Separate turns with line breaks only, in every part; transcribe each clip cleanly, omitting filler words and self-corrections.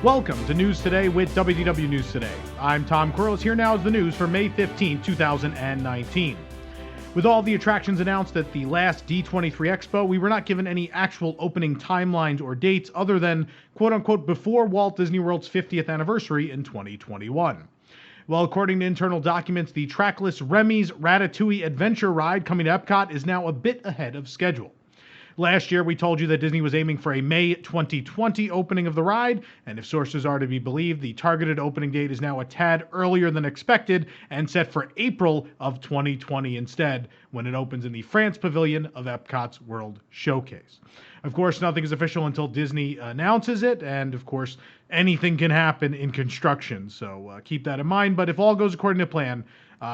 Welcome to News Today with WDW News Today. I'm Tom Corliss. Here now is the news for May 15, 2019. With all the attractions announced at the last D23 Expo, we were not given any actual opening timelines or dates other than, quote-unquote, before Walt Disney World's 50th anniversary in 2021. Well, according to internal documents, the trackless Remy's Ratatouille adventure ride coming to Epcot is now a bit ahead of schedule. Last year, we told you that Disney was aiming for a May 2020 opening of the ride, and if sources are to be believed, the targeted opening date is now a tad earlier than expected and set for April of 2020 instead, when it opens in the France Pavilion of Epcot's World Showcase. Of course, nothing is official until Disney announces it, and of course, anything can happen in construction, so keep that in mind. But if all goes according to plan,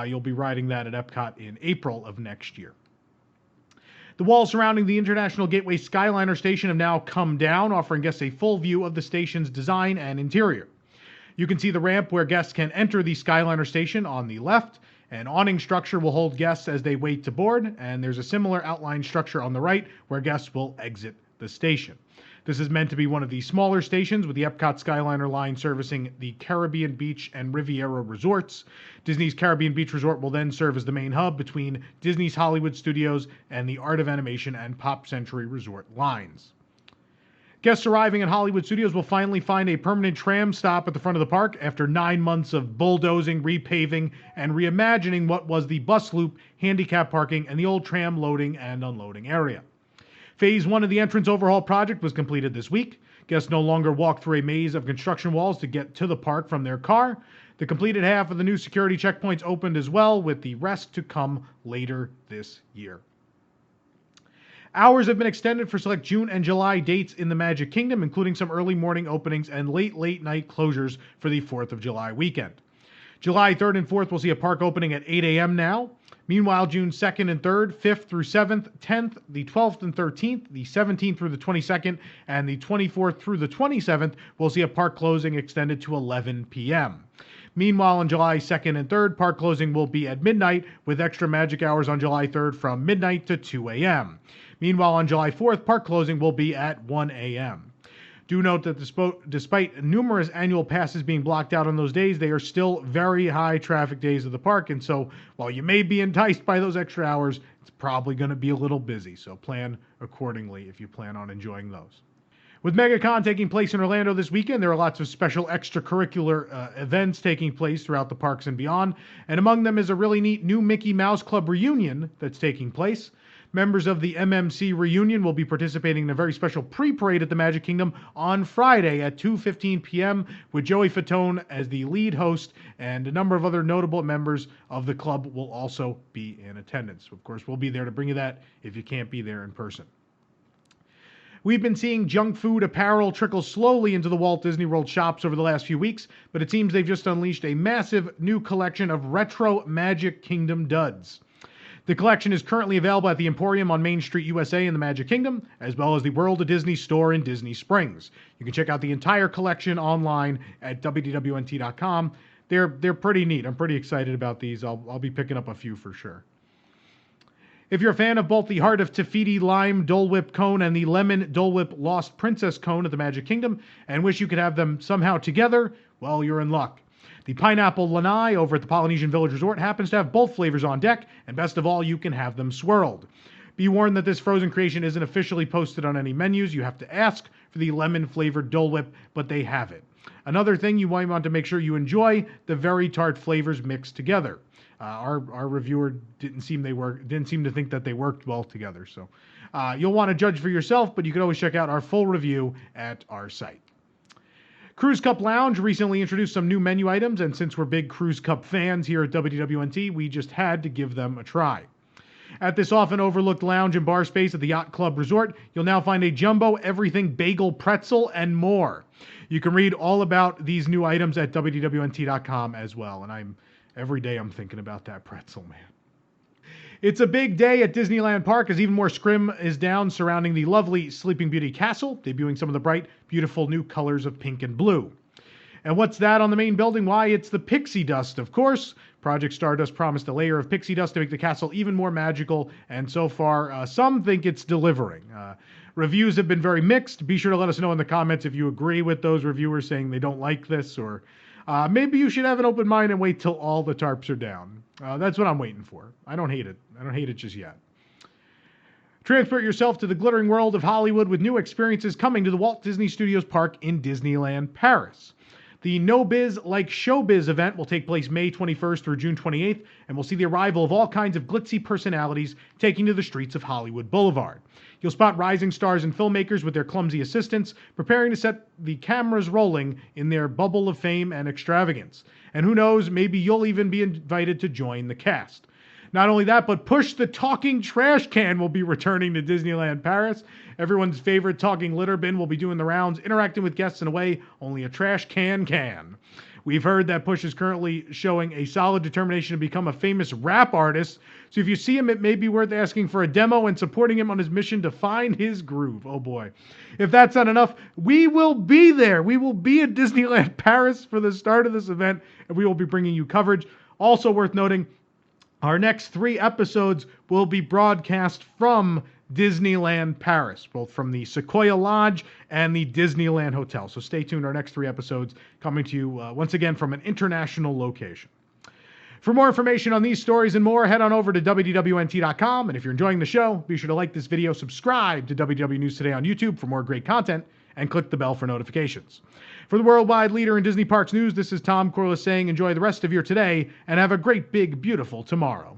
you'll be riding that at Epcot in April of next year. The walls surrounding the International Gateway Skyliner station have now come down, offering guests a full view of the station's design and interior. You can see the ramp where guests can enter the Skyliner station on the left. An awning structure will hold guests as they wait to board, and there's a similar outline structure on the right where guests will exit the station. This is meant to be one of the smaller stations, with the Epcot Skyliner line servicing the Caribbean Beach and Riviera resorts. Disney's Caribbean Beach Resort will then serve as the main hub between Disney's Hollywood Studios and the Art of Animation and Pop Century Resort lines. Guests arriving at Hollywood Studios will finally find a permanent tram stop at the front of the park after 9 months of bulldozing, repaving, and reimagining what was the bus loop, handicap parking, and the old tram loading and unloading area. Phase 1 of the entrance overhaul project was completed this week. Guests no longer walk through a maze of construction walls to get to the park from their car. The completed half of the new security checkpoints opened as well, with the rest to come later this year. Hours have been extended for select June and July dates in the Magic Kingdom, including some early morning openings and late night closures for the 4th of July weekend. July 3rd and 4th will see a park opening at 8 a.m. now. Meanwhile, June 2nd and 3rd, 5th through 7th, 10th, the 12th and 13th, the 17th through the 22nd, and the 24th through the 27th will see a park closing extended to 11 p.m. Meanwhile, on July 2nd and 3rd, park closing will be at midnight, with extra magic hours on July 3rd from midnight to 2 a.m. Meanwhile, on July 4th, park closing will be at 1 a.m. Do note that despite numerous annual passes being blocked out on those days, they are still very high traffic days of the park, and so while you may be enticed by those extra hours, it's probably going to be a little busy, so plan accordingly if you plan on enjoying those. With MegaCon taking place in Orlando this weekend, there are lots of special extracurricular events taking place throughout the parks and beyond, and among them is a really neat new Mickey Mouse Club reunion that's taking place. Members of the MMC reunion will be participating in a very special pre-parade at the Magic Kingdom on Friday at 2:15 p.m. with Joey Fatone as the lead host, and a number of other notable members of the club will also be in attendance. Of course, we'll be there to bring you that if you can't be there in person. We've been seeing junk food apparel trickle slowly into the Walt Disney World shops over the last few weeks, but it seems they've just unleashed a massive new collection of retro Magic Kingdom duds. The collection is currently available at the Emporium on Main Street, USA in the Magic Kingdom, as well as the World of Disney store in Disney Springs. You can check out the entire collection online at WDWNT.com. They're pretty neat. I'm pretty excited about these. I'll be picking up a few for sure. If you're a fan of both the Heart of Tafiti Lime Dole Whip Cone and the Lemon Dole Whip Lost Princess Cone at the Magic Kingdom and wish you could have them somehow together, well, you're in luck. The Pineapple Lanai over at the Polynesian Village Resort happens to have both flavors on deck, and best of all, you can have them swirled. Be warned that this frozen creation isn't officially posted on any menus. You have to ask for the lemon-flavored Dole Whip, but they have it. Another thing, you might want to make sure you enjoy the very tart flavors mixed together. Our reviewer didn't seem to think that they worked well together, so you'll want to judge for yourself, but you can always check out our full review at our site. Cruz Cup Lounge recently introduced some new menu items, and since we're big Cruz Cup fans here at WDWNT, we just had to give them a try. At this often overlooked lounge and bar space at the Yacht Club Resort, you'll now find a jumbo everything bagel pretzel and more. You can read all about these new items at WDWNT.com as well, and every day I'm thinking about that pretzel, man. It's a big day at Disneyland Park as even more scrim is down surrounding the lovely Sleeping Beauty Castle, debuting some of the bright, beautiful new colors of pink and blue. And what's that on the main building? Why, it's the pixie dust, of course. Project Stardust promised a layer of pixie dust to make the castle even more magical, and so far, some think it's delivering. Reviews have been very mixed. Be sure to let us know in the comments if you agree with those reviewers saying they don't like this, or maybe you should have an open mind and wait till all the tarps are down. That's what I'm waiting for. I don't hate it. I don't hate it just yet. Transport yourself to the glittering world of Hollywood with new experiences coming to the Walt Disney Studios Park in Disneyland Paris. The Biz Like Showbiz event will take place May 21st through June 28th, and we'll see the arrival of all kinds of glitzy personalities taking to the streets of Hollywood Boulevard. You'll spot rising stars and filmmakers with their clumsy assistants, preparing to set the cameras rolling in their bubble of fame and extravagance. And who knows, maybe you'll even be invited to join the cast. Not only that, but Push the Talking Trash Can will be returning to Disneyland Paris. Everyone's favorite talking litter bin will be doing the rounds, interacting with guests in a way only a trash can can. We've heard that Push is currently showing a solid determination to become a famous rap artist, so if you see him, it may be worth asking for a demo and supporting him on his mission to find his groove. Oh boy. If that's not enough, we will be there. We will be at Disneyland Paris for the start of this event, and we will be bringing you coverage. Also worth noting, our next 3 episodes will be broadcast from Disneyland Paris, both from the Sequoia Lodge and the Disneyland Hotel. So stay tuned. Our next 3 episodes coming to you once again from an international location. For more information on these stories and more, head on over to WDWNT.com. And if you're enjoying the show, be sure to like this video, subscribe to WDW News Today on YouTube for more great content, and click the bell for notifications. For the worldwide leader in Disney Parks news, this is Tom Corliss saying enjoy the rest of your today and have a great, big, beautiful tomorrow.